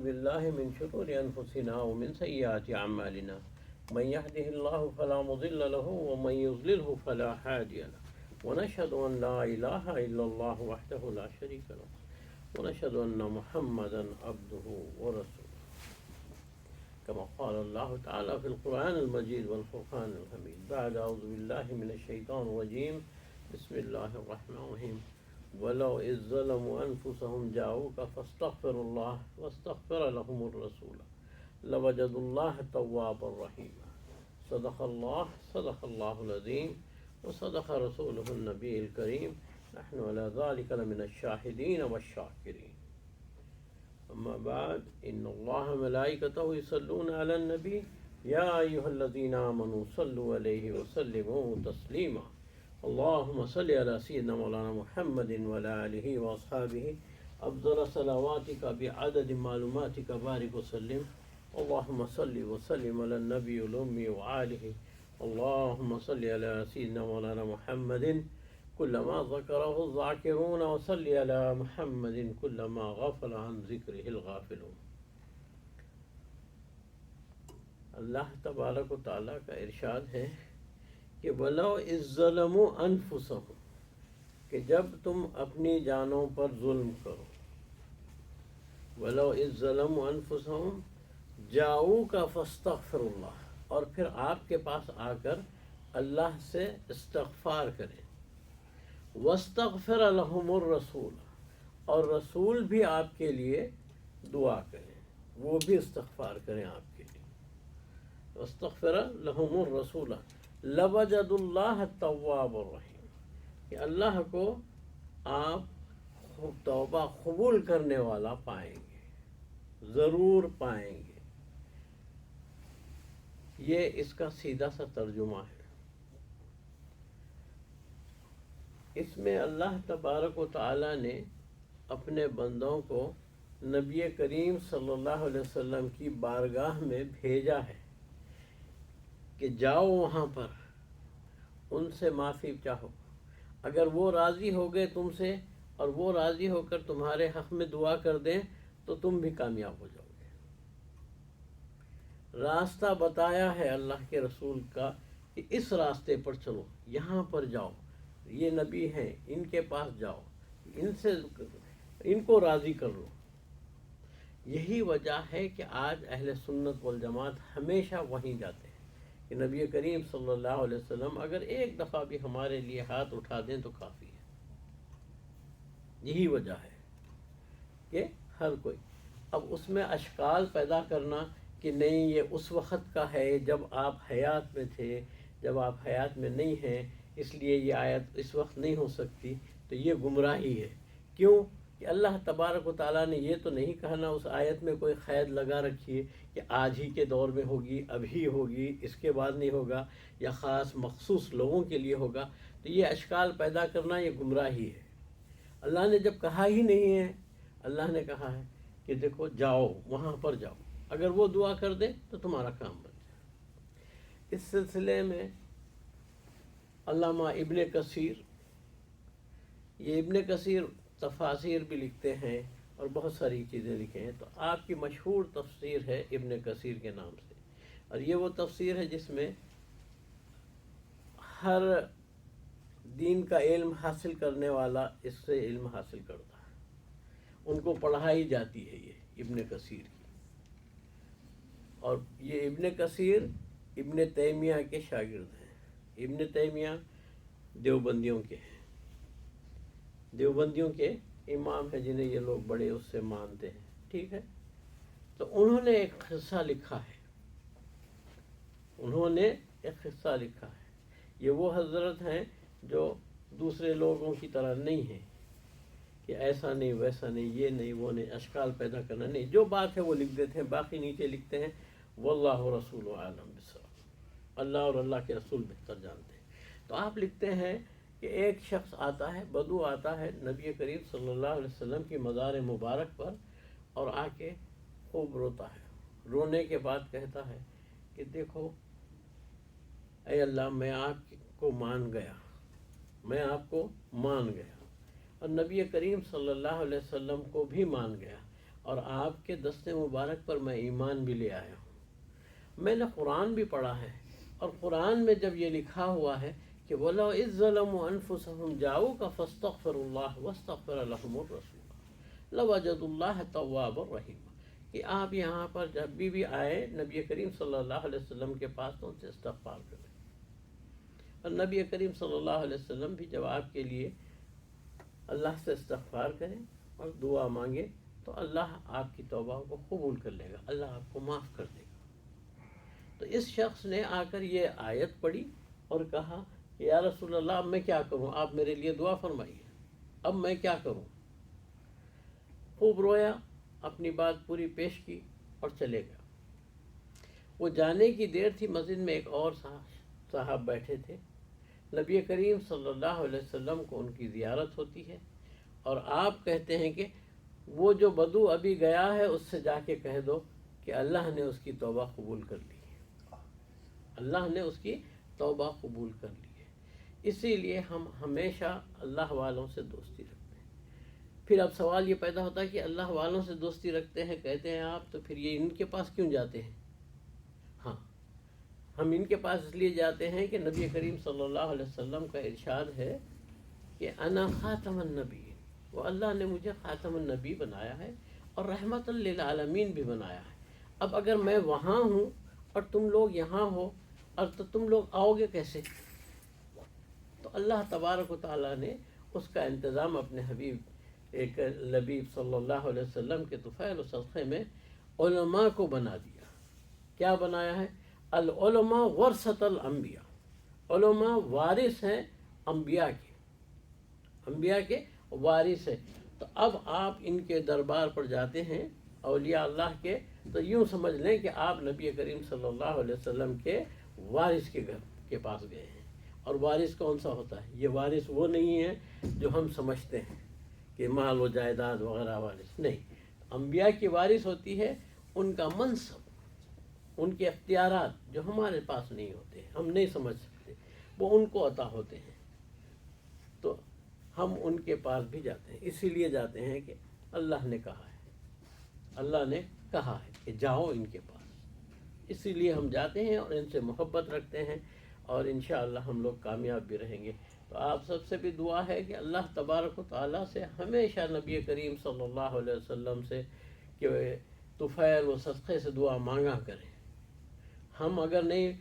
بالله من شرور أنفسنا ومن سيئات أعمالنا من يهده الله فلا مضل له ومن يضلله فلا هادي له ونشهد أن لا إله إلا الله وحده لا شريك له ونشهد أن محمدا عبده ورسوله كما قال الله تعالى في القرآن المجيد والفرقان الحميد بعد أعوذ بالله من الشيطان الرجيم بسم الله الرحمن الرحيم ولو إذ ظلموا أنفسهم جاءوك فاستغفروا الله واستغفر لهم الرسول لوجدوا الله توابا رحيما صدق الله العظيم وصدق رسوله النبي الكريم نحن على ذلك لمن الشاهدين والشاكرين أما بعد إن الله ملائكته يصلون على النبي يا أيها الذين آمنوا صلوا عليه وسلموا تسليما اللهم صل على سيدنا مولانا محمد وعلى آله وأصحابه أفضل صلواتك بعدد معلوماتك بارك وسلم اللهم صل وسلم على النبي الأمي وآله اللهم صل على سيدنا مولانا محمد كلما ذكره الذاكرون وصل على محمد كلما غفل عن ذكره الغافلون. اللہ تبارک و تعالیٰ کا ارشاد ہے کہ وَلَوْ إِذْ ظَلَمُوا أَنفُسَهُمْ، کہ جب تم اپنی جانوں پر ظلم کرو. وَلَوْ إِذْ ظَلَمُوا أَنفُسَهُمْ جَاءُوكَ فَاسْتَغْفِرُوا اللَّهَ، اور پھر آپ کے پاس آ کر اللہ سے استغفار کریں. وَاسْتَغْفَرَ لَهُمُ الرَّسُولُ، اور رسول بھی آپ کے لیے دعا کریں، وہ بھی استغفار کریں آپ کے لیے. وَاسْتَغْفَرَ لَهُمُ الرَّسُولُ لَوَجَدُوا اللَّهَ التَّوَّابَ الرَّحِيمَ، کہ اللہ کو آپ توبہ قبول کرنے والا پائیں گے، ضرور پائیں گے. یہ اس کا سیدھا سا ترجمہ ہے. اس میں اللہ تبارک و تعالیٰ نے اپنے بندوں کو نبی کریم صلی اللہ علیہ وسلم کی بارگاہ میں بھیجا ہے کہ جاؤ وہاں پر ان سے معافی چاہو. اگر وہ راضی ہو گئے تم سے اور وہ راضی ہو کر تمہارے حق میں دعا کر دیں تو تم بھی کامیاب ہو جاؤ گے. راستہ بتایا ہے اللہ کے رسول کا کہ اس راستے پر چلو، یہاں پر جاؤ، یہ نبی ہیں ان کے پاس جاؤ، ان کو راضی کر لو. یہی وجہ ہے کہ آج اہل سنت والجماعت ہمیشہ وہیں جاتے ہیں کہ نبی کریم صلی اللہ علیہ وسلم اگر ایک دفعہ بھی ہمارے لیے ہاتھ اٹھا دیں تو کافی ہے. یہی وجہ ہے کہ ہر کوئی اب اس میں اشکال پیدا کرنا کہ نہیں یہ اس وقت کا ہے جب آپ حیات میں تھے، جب آپ حیات میں نہیں ہیں اس لیے یہ آیت اس وقت نہیں ہو سکتی، تو یہ گمراہی ہے. کیوں کہ اللہ تبارک و تعالیٰ نے یہ تو نہیں کہا نا اس آیت میں کوئی قید لگا رکھی ہے کہ آج ہی کے دور میں ہوگی، ابھی ہوگی، اس کے بعد نہیں ہوگا، یا خاص مخصوص لوگوں کے لیے ہوگا. تو یہ اشکال پیدا کرنا یہ گمراہی ہے. اللہ نے جب کہا ہی نہیں ہے، اللہ نے کہا ہے کہ دیکھو جاؤ وہاں پر جاؤ، اگر وہ دعا کر دے تو تمہارا کام بن جائے. اس سلسلے میں علامہ ابن کثیر، یہ ابن کثیر تفاسیر بھی لکھتے ہیں اور بہت ساری چیزیں لکھے ہیں. تو آپ کی مشہور تفسیر ہے ابن کثیر کے نام سے، اور یہ وہ تفسیر ہے جس میں ہر دین کا علم حاصل کرنے والا اس سے علم حاصل کرتا ہے. ان کو پڑھائی جاتی ہے یہ ابن کثیر کی. اور یہ ابن کثیر ابن تیمیہ کے شاگرد ہیں. ابن تیمیہ دیوبندیوں کے ہیں، دیوبندیوں کے امام ہیں جنہیں یہ لوگ بڑے اس سے مانتے ہیں. ٹھیک ہے، تو انہوں نے ایک قصہ لکھا ہے، یہ وہ حضرت ہیں جو دوسرے لوگوں کی طرح نہیں ہیں کہ ایسا نہیں ویسا نہیں، یہ نہیں وہ نہیں، اشکال پیدا کرنا نہیں. جو بات ہے وہ لکھ دیتے ہیں، باقی نیچے لکھتے ہیں واللہ رسول عالم بالصواب، اللہ اور اللہ کے رسول بہتر جانتے ہیں. تو آپ لکھتے ہیں کہ ایک شخص آتا ہے، بدو آتا ہے نبی کریم صلی اللہ علیہ وسلم کی مزار مبارک پر اور آ کے خوب روتا ہے. رونے کے بعد کہتا ہے کہ دیکھو اے اللہ میں آپ کو مان گیا، اور نبی کریم صلی اللہ علیہ وسلم کو بھی مان گیا، اور آپ کے دست مبارک پر میں ایمان بھی لے آیا ہوں۔ میں نے قرآن بھی پڑھا ہے، اور قرآن میں جب یہ لکھا ہوا ہے کہ وَلَوْ إِذْ ظَلَمُوا أَنفُسَهُمْ جَاءُوكَ فَاسْتَغْفَرُوا اللَّهَ وَاسْتَغْفَرَ لَهُمُ الرَّسُولُ لَوَجَدُوا اللَّهَ تَوَّابًا رَحِيمًا، کہ آپ یہاں پر جب بھی آئے نبی کریم صلی اللہ علیہ وسلم کے پاس تو ان سے استغفار کریں، اور نبی کریم صلی اللہ علیہ وسلم بھی جب آپ کے لیے اللہ سے استغفار کریں اور دعا مانگے تو اللہ آپ کی توبہ کو قبول کر لے گا، اللہ آپ کو معاف کر دے گا۔ تو اس شخص نے آ کر یہ آیت پڑھی اور کہا کہ یا رسول اللہ اب میں کیا کروں، آپ میرے لیے دعا فرمائیے، اب میں کیا کروں۔ خوب رویا، اپنی بات پوری پیش کی اور چلے گیا۔ وہ جانے کی دیر تھی، مسجد میں ایک اور صاحب بیٹھے تھے۔ نبی کریم صلی اللہ علیہ وسلم کو ان کی زیارت ہوتی ہے، اور آپ کہتے ہیں کہ وہ جو بدو ابھی گیا ہے اس سے جا کے کہہ دو کہ اللہ نے اس کی توبہ قبول کر لی ہے، اللہ نے اس کی توبہ قبول کر لی ہے۔ اسی لیے ہم ہمیشہ اللہ والوں سے دوستی رکھتے ہیں۔ پھر اب سوال یہ پیدا ہوتا ہے کہ اللہ والوں سے دوستی رکھتے ہیں کہتے ہیں آپ، تو پھر یہ ان کے پاس کیوں جاتے ہیں؟ ہاں، ہم ان کے پاس اس لیے جاتے ہیں کہ نبی کریم صلی اللہ علیہ وسلم کا ارشاد ہے کہ انا خاتم النبی، وہ اللہ نے مجھے خاتم النبی بنایا ہے اور رحمت للعالمین بھی بنایا ہے۔ اب اگر میں وہاں ہوں اور تم لوگ یہاں ہو، اور تو تم لوگ آؤ گے کیسے؟ تو اللہ تبارک و تعالیٰ نے اس کا انتظام اپنے حبیب ایک لبیب صلی اللہ علیہ وسلم کے طفیل و صدقے میں علماء کو بنا دیا۔ کیا بنایا ہے؟ العلماء ورثۃ الانبیاء، علماء وارث ہیں انبیاء کے وارث ہیں۔ تو اب آپ ان کے دربار پر جاتے ہیں اولیاء اللہ کے، تو یوں سمجھ لیں کہ آپ نبی کریم صلی اللہ علیہ وسلم کے وارث کے گھر کے پاس گئے ہیں۔ اور وارث کون سا ہوتا ہے؟ یہ وارث وہ نہیں ہے جو ہم سمجھتے ہیں کہ مال و جائیداد وغیرہ وارث نہیں۔ انبیاء کی وارث ہوتی ہے ان کا منصب، ان کے اختیارات جو ہمارے پاس نہیں ہوتے، ہم نہیں سمجھ سکتے، وہ ان کو عطا ہوتے ہیں۔ تو ہم ان کے پاس بھی جاتے ہیں، اسی لیے جاتے ہیں کہ اللہ نے کہا ہے، اللہ نے کہا ہے کہ جاؤ ان کے پاس، اسی لیے ہم جاتے ہیں اور ان سے محبت رکھتے ہیں، اور انشاءاللہ ہم لوگ کامیاب بھی رہیں گے۔ تو آپ سب سے بھی دعا ہے کہ اللہ تبارک و تعالیٰ سے ہمیشہ نبی کریم صلی اللہ علیہ وسلم سے کہ طفیل و صدقے سے دعا مانگا کریں۔ ہم اگر نہیں،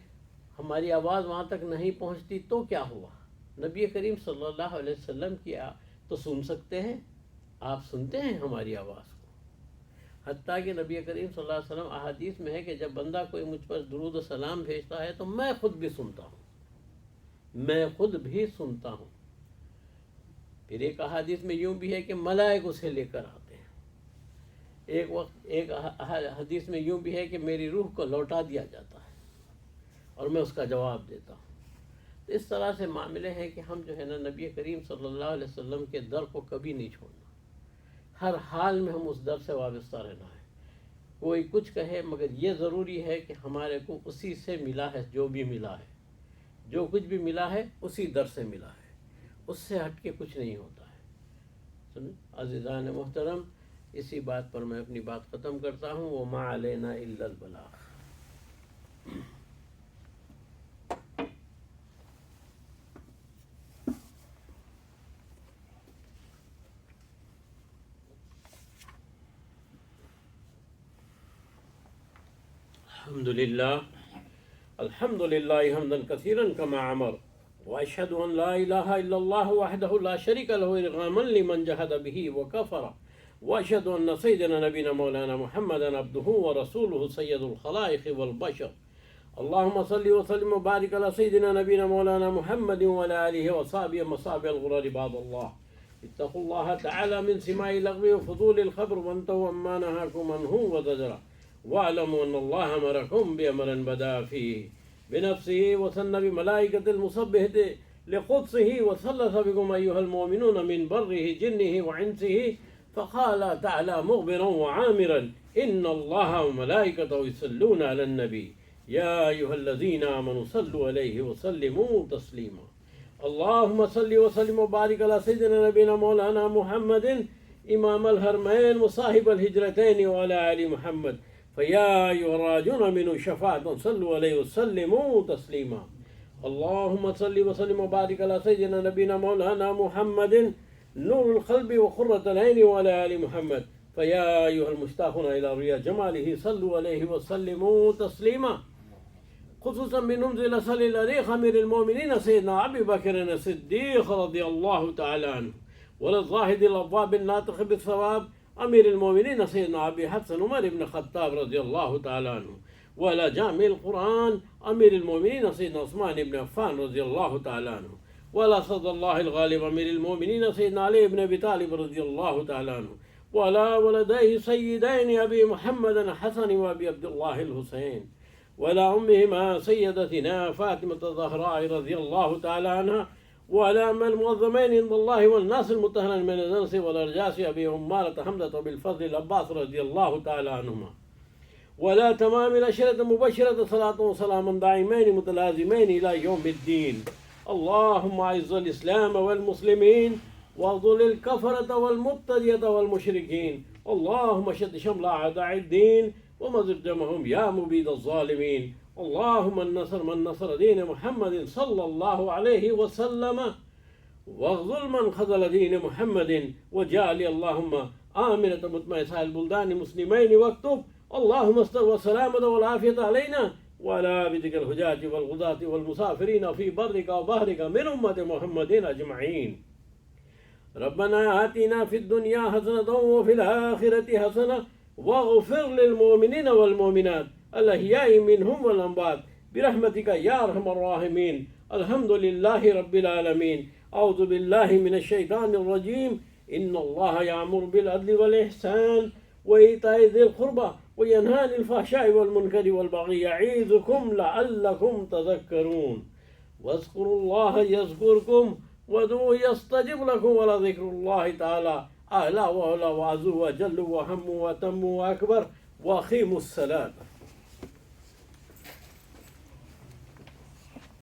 ہماری آواز وہاں تک نہیں پہنچتی تو کیا ہوا؟ نبی کریم صلی اللہ علیہ وسلم کی تو سن سکتے ہیں، آپ سنتے ہیں ہماری آواز کو۔ حتیٰ کہ نبی کریم صلی اللہ علیہ وسلم احادیث میں ہے کہ جب بندہ کوئی مجھ پر درود و سلام بھیجتا ہے تو میں خود بھی سنتا ہوں، میں خود بھی سنتا ہوں۔ پھر ایک احادیث میں یوں بھی ہے کہ ملائک اسے لے کر آتے ہیں۔ ایک حدیث میں یوں بھی ہے کہ میری روح کو لوٹا دیا جاتا ہے اور میں اس کا جواب دیتا ہوں۔ تو اس طرح سے معاملے ہیں کہ ہم جو ہے نا نبی کریم صلی اللہ علیہ وسلم کے در کو کبھی نہیں چھوڑنا، ہر حال میں ہم اس در سے وابستہ رہنا ہے۔ کوئی کچھ کہے مگر یہ ضروری ہے کہ ہمارے کو اسی سے ملا ہے، جو بھی ملا ہے، جو کچھ بھی ملا ہے اسی در سے ملا ہے، اس سے ہٹ کے کچھ نہیں ہوتا ہے۔ عزیزان محترم، اسی بات پر میں اپنی بات ختم کرتا ہوں۔ وَمَا عَلَيْنَا إِلَّا الْبَلَاغُ۔ الحمد لله حمدا كثيرا كما أمر، وأشهد أن لا إله إلا الله وحده لا شريك له إرغاما لمن جحد به وكفر، وأشهد أن سيدنا نبينا مولانا محمدا عبده ورسوله سيد الخلائق والبشر۔ اللهم صل وسلم وبارك على سيدنا نبينا مولانا محمد وعلى آله وصحبه ومصحبه الغرار عباد الله، اتقوا الله تعالى من سماع اللغو وفضول الخبر وانتهوا عما نهاكم عنه وزجر، واعلموا أن الله أمركم بأمر بدأ فيه بنفسه وثنى بملائكة المسبحة لقدسه وثلث بكم أيها المؤمنون من بره جنه وعنسه، فقال تعالى مخبرا وعامرا إن الله وملائكته يصلون على النبي يا أيها الذين آمنوا صلوا عليه وسلموا تسليما۔ اللهم صل وسلم وبارك على سيدنا نبينا مولانا محمد إمام الحرمين وصاحب الهجرتين وعلى آل محمد. فيا أيها الراجون منه شفاعة صلوا عليه وسلموا تسليما. اللهم صل وسلم وبارك على سيدنا نبينا مولانا محمد نور القلب وقرة العين وعلى آل محمد. فيا أيها المشتاقون إلى رؤيا جماله صلوا عليه وسلموا تسليما. خصوصا بننزل صلى الأريخ أمير المؤمنين سيدنا أبي بكر الصديق رضي الله تعالى عنه، وللزاهد الأبواب الناطق بالثواب أمير المؤمنين سيدنا أبي حسن عمر بن الخطاب رضي الله تعالى عنه، وعلى جامع القرآن أمير المؤمنين سيدنا عثمان بن عفان رضي الله تعالى عنه، وعلى صدى الله الغالب أمير المؤمنين سيدنا علي بن أبي طالب رضي الله تعالى عنه، وعلى ولديه سيدين أبي محمد الحسن وأبي عبد الله الحسين، وعلى أمهما سيدتنا فاطمة الزهراء رضي الله تعالى عنها، وعلى المعظمين عند الله والناس المطهرين من الأنس والأرجاس أبي عمارة حمزة بالفضل العباس رضي الله تعالى عنهما، ولا تمام الأشرة مبشرة صلاة وسلام دائمين متلازمين إلى يوم الدين. اللهم أعز الإسلام والمسلمين واذل الكفرة والمبتدئة والمشركين. اللهم شد شمل أعداء الدين ومزق جمعهم يا مبيد الظالمين. اللهم النصر من نصر دين محمد صلى الله عليه وسلم، واغذل من خذل دين محمد، وجعل اللهم آمنة مطمئنة البلدان مسلمين، واكتب اللهم استر والسلامة والعافية علينا وعلى بدك الحجاج والغزاة والمسافرين في برك وبحرك من أمة محمد أجمعين. ربنا آتنا في الدنيا حسنة وفي الآخرة حسنة واغفر للمؤمنين والمؤمنات الأحياء منهم والأموات برحمتك يا أرحم الراحمين. الحمد لله رب العالمين. أعوذ بالله من الشيطان الرجيم. إن الله يأمر بالعدل والإحسان وإيتاء ذي القربى وينهى عن الفحشاء والمنكر والبغي يعظكم لعلكم تذكرون. واذكروا الله يذكركم وادعوه يستجب لكم ولذكر الله تعالى أعلى وأعلى وأعز وجل وأهم وأتم وأكبر. وأقيموا الصلاة.